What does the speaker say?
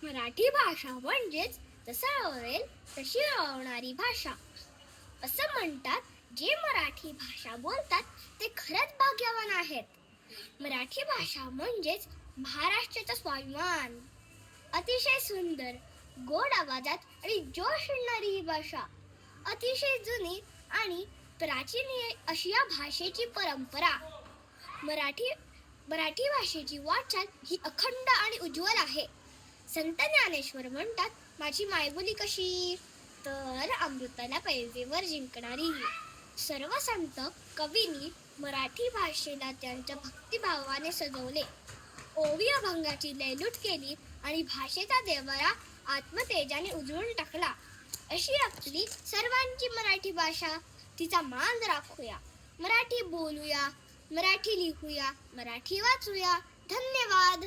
मराठी भाषा म्हणजेच जसं आवडेल तशी आवडणारी भाषा. असं म्हणतात, जे मराठी भाषा बोलतात ते खरंच भाग्यवान आहेत. मराठी भाषा म्हणजेच महाराष्ट्राचा स्वाभिमान. अतिशय सुंदर, गोड आवाजात आणि जोश आणणारी ही भाषा. अतिशय जुनी आणि प्राचीन अशी या भाषेची परंपरा. मराठी मराठी भाषेची वाटचाल ही अखंड आणि उज्ज्वल आहे. संत ज्ञानेश्वर म्हणतात, माझी मायबोली कशी, तर अमृताला पैजेवर जिंकणारी. सर्व संत कवींनी मराठी भाषेला त्यांच्या भक्तिभावाने सजवले, ओवी अभंगाची लयलूट केली आणि भाषेचा देवारा आत्मतेजाने उजळून टाकला. अशी आपली सर्वांची मराठी भाषा, तिचा मान राखूया. मराठी बोलूया, मराठी लिहूया, मराठी वाचूया. धन्यवाद.